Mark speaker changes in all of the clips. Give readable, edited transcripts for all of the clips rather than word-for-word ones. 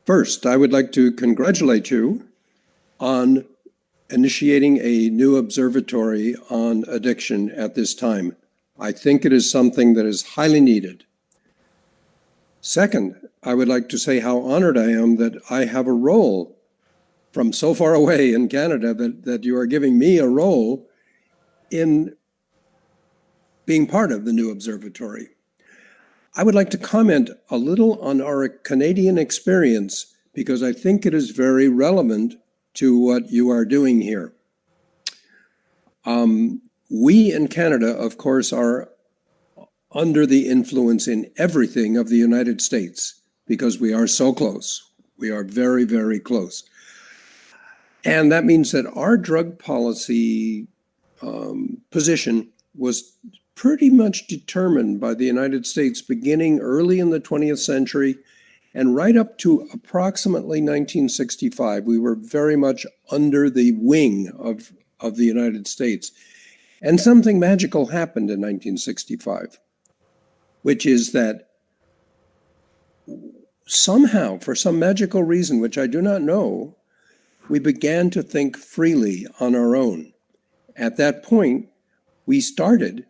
Speaker 1: First, I would like to congratulate you on initiating a new observatory on addiction at this time. I think it is something that is highly needed. Second, I would like to say how honored I am that I have a role from so far away in Canada that you are giving me a role in being part of the new observatory. I would like to comment a little on our Canadian experience because I think it is very relevant to what you are doing here. We in Canada, of course, are under the influence in everything of the United States because we are so close. We are very, very close. And that means that our drug policy position was pretty much determined by the United States beginning early in the 20th century and right up to approximately 1965. We were very much under the wing of the United States. And something magical happened in 1965, which is that somehow, for some magical reason, which I do not know, we began to think freely on our own. At that point, we started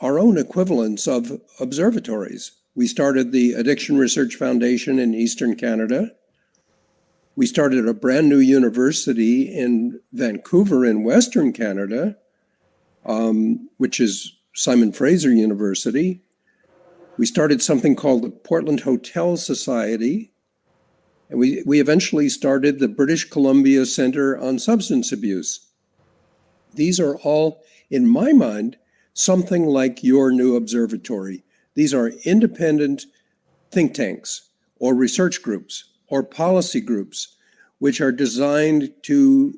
Speaker 1: our own equivalents of observatories. We started the Addiction Research Foundation in Eastern Canada. We started a brand new university in Vancouver in Western Canada, which is Simon Fraser University. We started something called the Portland Hotel Society. And we eventually started the British Columbia Center on Substance Abuse. These are all, in my mind, something like your new observatory. These are independent think tanks or research groups or policy groups, which are designed to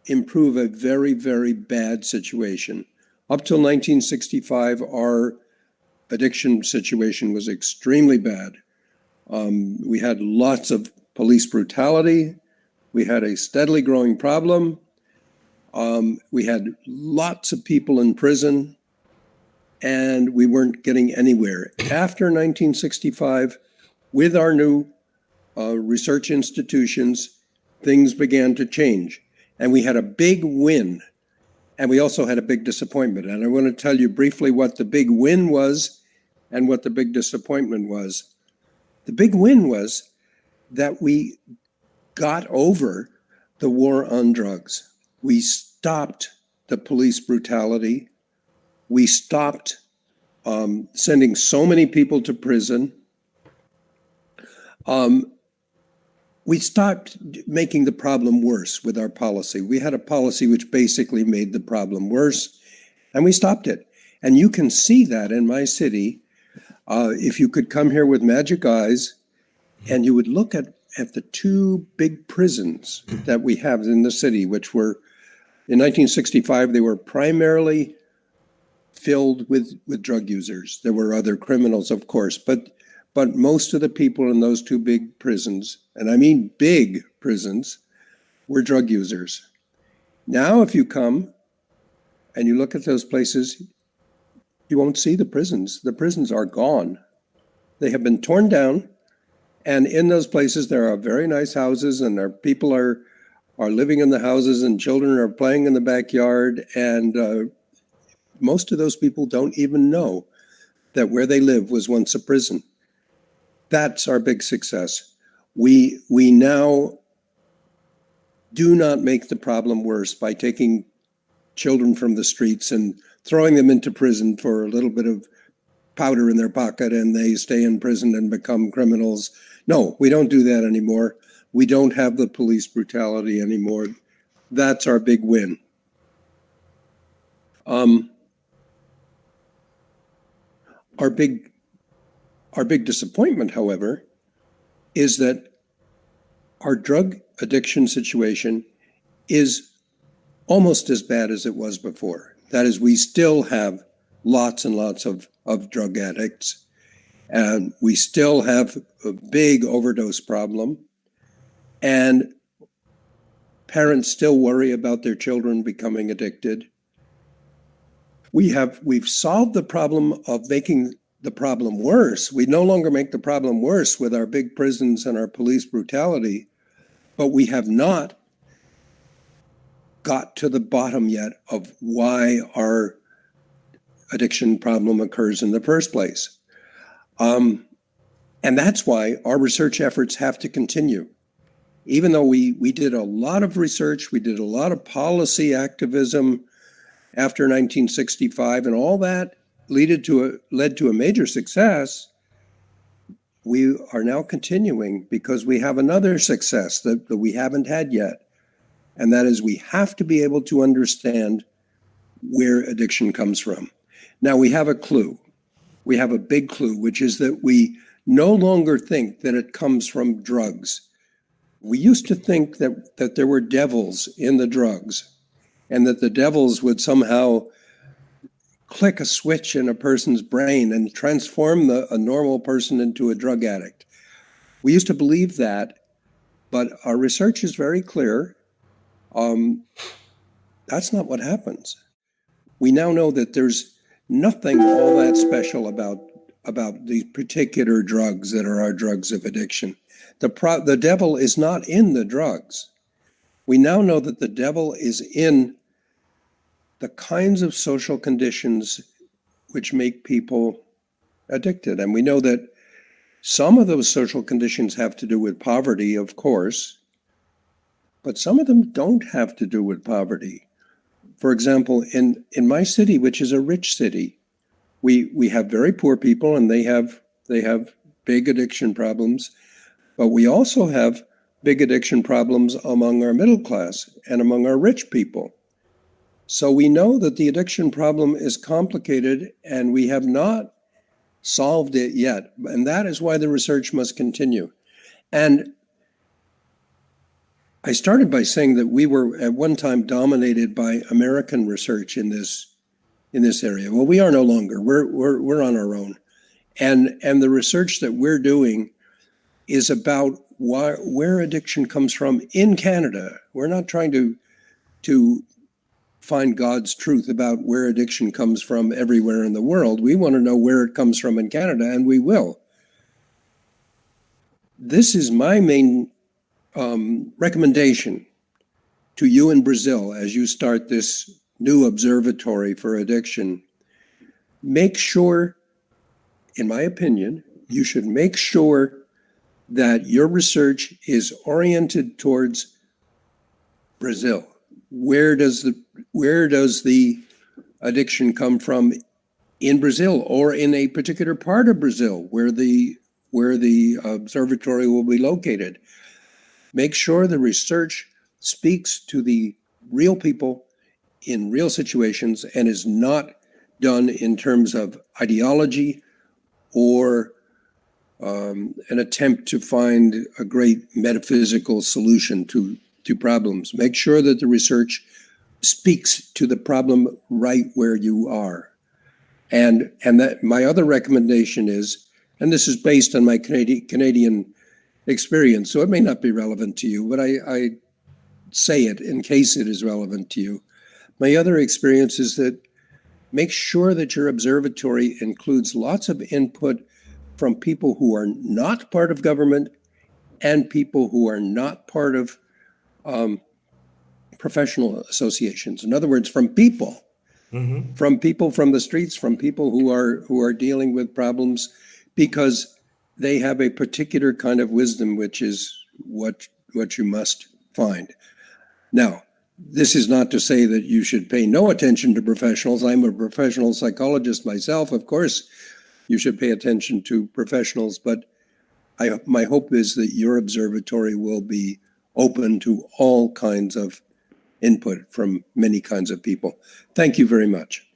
Speaker 1: improve a very, very bad situation. Up till 1965, our addiction situation was extremely bad. We had lots of police brutality. We had a steadily growing problem. We had lots of people in prison, and we weren't getting anywhere. After 1965, with our new research institutions, things began to change. And we had a big win, and we also had a big disappointment. And I want to tell you briefly what the big win was and what the big disappointment was. The big win was that we got over the war on drugs. We stopped the police brutality. We stopped sending so many people to prison. We stopped making the problem worse with our policy. We had a policy which basically made the problem worse, and we stopped it. And you can see that in my city. If you could come here with magic eyes and you would look at the two big prisons that we have in the city, which were, in 1965, they were primarily filled with drug users. There were other criminals, of course, but most of the people in those two big prisons, and I mean big prisons, were drug users. Now, if you come and you look at those places, you won't see the prisons. The prisons are gone. They have been torn down. And in those places, there are very nice houses, and our people are living in the houses, and children are playing in the backyard. And most of those people don't even know that where they live was once a prison. That's our big success. We now do not make the problem worse by taking children from the streets and throwing them into prison for a little bit of powder in their pocket, and they stay in prison and become criminals. No, we don't do that anymore. We don't have the police brutality anymore. That's our big win. Our big disappointment, however, is that our drug addiction situation is almost as bad as it was before. That is, we still have lots and lots of drug addicts, and we still have a big overdose problem, and parents still worry about their children becoming addicted. We've solved the problem of making the problem worse. We no longer make the problem worse with our big prisons and our police brutality, but we have not got to the bottom yet of why our addiction problem occurs in the first place. And that's why our research efforts have to continue. Even though we did a lot of research, we did a lot of policy activism after 1965, and all that led to a major success, we are now continuing because we have another success that we haven't had yet. And that is, we have to be able to understand where addiction comes from. Now, we have a clue. We have a big clue, which is that we no longer think that it comes from drugs. We used to think that there were devils in the drugs, and that the devils would somehow click a switch in a person's brain and transform a normal person into a drug addict. We used to believe that, but our research is very clear. That's not what happens. We now know that there's nothing all that special about these particular drugs that are our drugs of addiction. The devil is not in the drugs. We now know that the devil is in the kinds of social conditions which make people addicted. And we know that some of those social conditions have to do with poverty, of course, but some of them don't have to do with poverty. For example, in my city, which is a rich city, we have very poor people, and they have big addiction problems, but we also have big addiction problems among our middle class and among our rich people. So we know that the addiction problem is complicated, and we have not solved it yet. And that is why the research must continue. And I started by saying that we were at one time dominated by American research in this area. Well, we are no longer. We're on our own. And the research that we're doing is about where addiction comes from in Canada. We're not trying to find God's truth about where addiction comes from everywhere in the world. We want to know where it comes from in Canada, and we will. This is my main recommendation to you in Brazil as you start this new observatory for addiction. Make sure, in my opinion, you should make sure that your research is oriented towards Brazil. Where does the addiction come from in Brazil, or in a particular part of Brazil where the observatory will be located? Make sure the research speaks to the real people in real situations and is not done in terms of ideology or an attempt to find a great metaphysical solution to problems. Make sure that the research speaks to the problem right where you are. And that my other recommendation is, and this is based on my Canadian experience, so it may not be relevant to you, but I say it in case it is relevant to you. My other experience is that make sure that your observatory includes lots of input from people who are not part of government and people who are not part of professional associations. In other words, from people, from people from the streets, from people who are dealing with problems, because they have a particular kind of wisdom, which is what you must find. Now, this is not to say that you should pay no attention to professionals. I'm a professional psychologist myself. Of course, you should pay attention to professionals, but my hope is that your observatory will be open to all kinds of input from many kinds of people. Thank you very much.